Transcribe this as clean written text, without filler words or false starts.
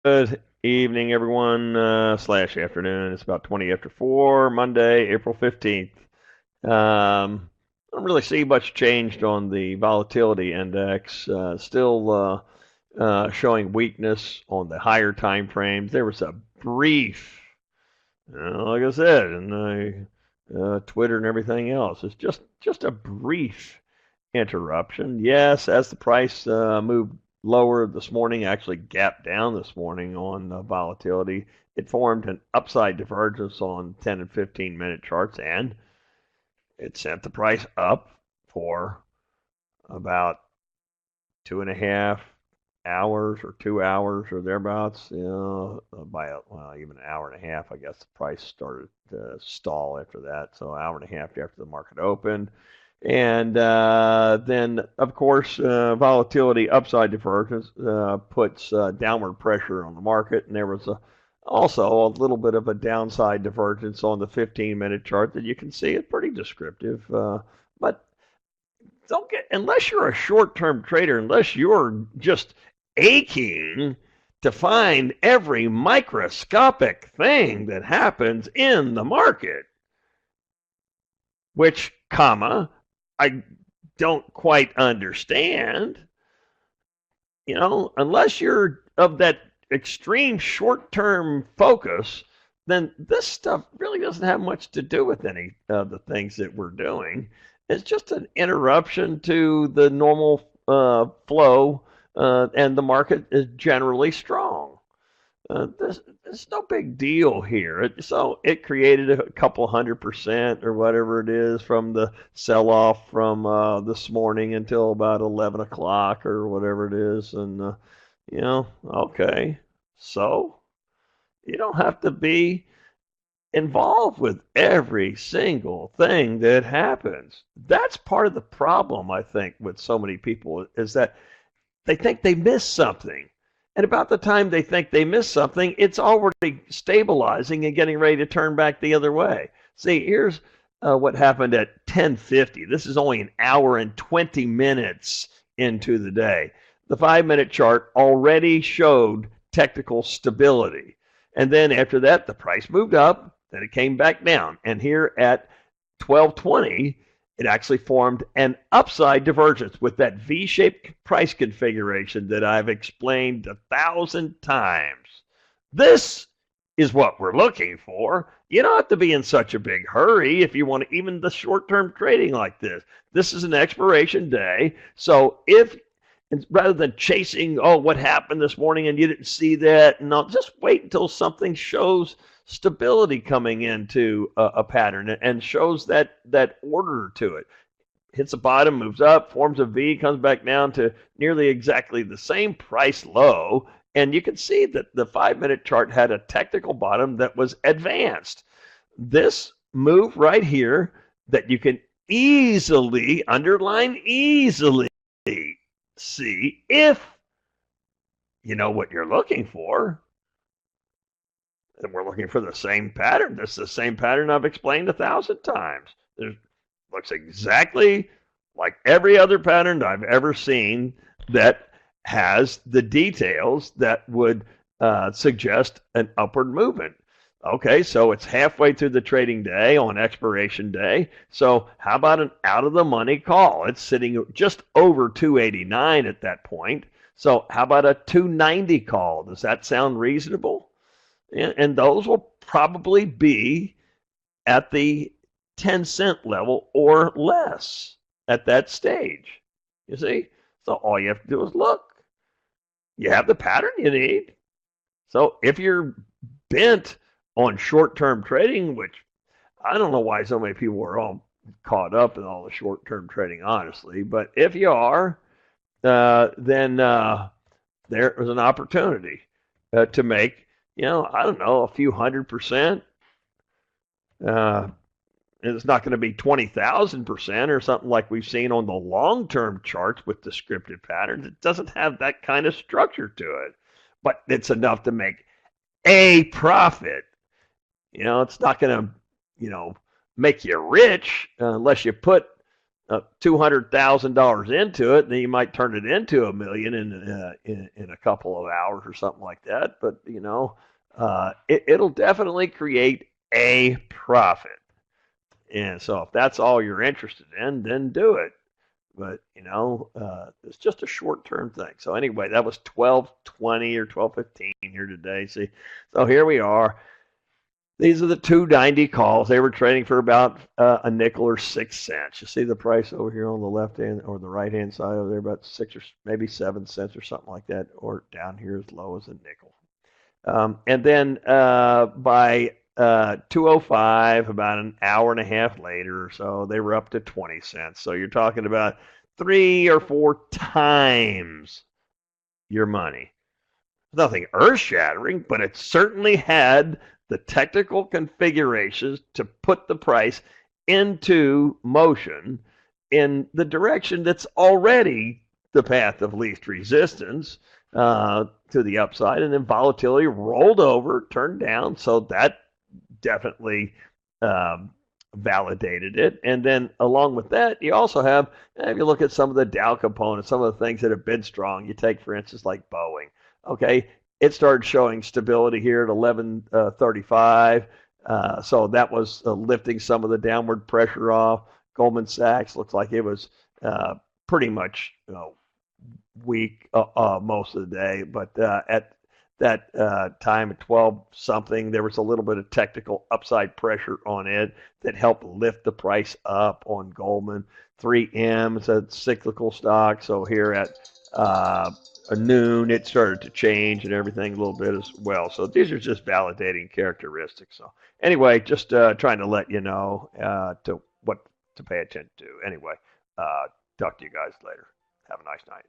Good evening, everyone, slash afternoon. It's about 20 after 4, Monday, April 15th. I don't really see much changed on the volatility index. Still showing weakness on the higher time frames. There was a brief, like I said, in Twitter and everything else. It's just a brief interruption. Yes, as the price moved lower this morning, actually gapped down this morning on volatility, it formed an upside divergence on 10 and 15-minute charts, and it sent the price up for about 2.5 hours or 2 hours or thereabouts. By even an hour and a half, I guess the price started to stall after that. So an hour and a half after the market opened. And then, of course, volatility upside divergence puts downward pressure on the market. And there was also a little bit of a downside divergence on the 15-minute chart that you can see. It's pretty descriptive. But don't get, unless you're a short-term trader, unless you're just aching to find every microscopic thing that happens in the market, which, I don't quite understand, unless you're of that extreme short-term focus, then this stuff really doesn't have much to do with any of the things that we're doing. It's just an interruption to the normal flow, and the market is generally strong. There's no big deal here. So it created a couple 100% or whatever it is from the sell off from this morning until about 11 o'clock or whatever it is. And, okay. So you don't have to be involved with every single thing that happens. That's part of the problem, I think, with so many people is that they think they missed something. And about the time they think they missed something, it's already stabilizing and getting ready to turn back the other way. See, here's what happened at 10:50. This is only an hour and 20 minutes into the day. The 5-minute chart already showed technical stability. And then after that, the price moved up, then it came back down. And here at 12:20, it actually formed an upside divergence with that V-shaped price configuration that I've explained 1,000 times. This is what we're looking for. You don't have to be in such a big hurry if you want to, even the short-term trading like this. This is an expiration day. So if rather than chasing, oh, what happened this morning and you didn't see that, and I'll just wait until something shows stability coming into a pattern and shows that order to it. Hits the bottom, moves up, forms a V, comes back down to nearly exactly the same price low. And you can see that the 5-minute chart had a technical bottom that was advanced. This move right here that you can easily, underline easily, see if you know what you're looking for. And we're looking for the same pattern. This is the same pattern I've explained 1,000 times. It looks exactly like every other pattern I've ever seen that has the details that would suggest an upward movement. Okay, so it's halfway through the trading day on expiration day. So how about an out of the money call? It's sitting just over 289 at that point. So how about a 290 call? Does that sound reasonable? And those will probably be at the 10-cent level or less at that stage. You see? So all you have to do is look. You have the pattern you need. So if you're bent on short-term trading, which I don't know why so many people are all caught up in all the short-term trading, honestly, but if you are, then there is an opportunity to make, I don't know, a few 100%. It's not going to be 20,000% or something like we've seen on the long-term charts with descriptive patterns. It doesn't have that kind of structure to it, but it's enough to make a profit. It's not going to, make you rich unless you put $200,000 into it, then you might turn it into a million in a couple of hours or something like that. But it'll definitely create a profit. And so if that's all you're interested in, then do it. But it's just a short-term thing. So anyway, that was 12:20 or 12:15 here today. See, so here we are. These are the 290 calls. They were trading for about a nickel or 6 cents. You see the price over here on the left hand or the right hand side over there, about 6 or maybe 7 cents or something like that, or down here as low as a nickel. And then by 2:05, about an hour and a half later or so, they were up to 20 cents. So you're talking about 3 or 4 times your money. Nothing earth-shattering, but it certainly had the technical configurations to put the price into motion in the direction that's already the path of least resistance to the upside, and then volatility rolled over, turned down, so that definitely validated it. And then along with that, you also have, if you look at some of the Dow components, some of the things that have been strong, you take, for instance, like Boeing. Okay, it started showing stability here at 11:35. So that was lifting some of the downward pressure off. Goldman Sachs looks like it was pretty much weak most of the day, but at that time at 12 something, there was a little bit of technical upside pressure on it that helped lift the price up on Goldman. 3M is a cyclical stock, so here at noon, it started to change and everything a little bit as well. So these are just validating characteristics. So anyway, just trying to let you know to what to pay attention to. Anyway, talk to you guys later. Have a nice night.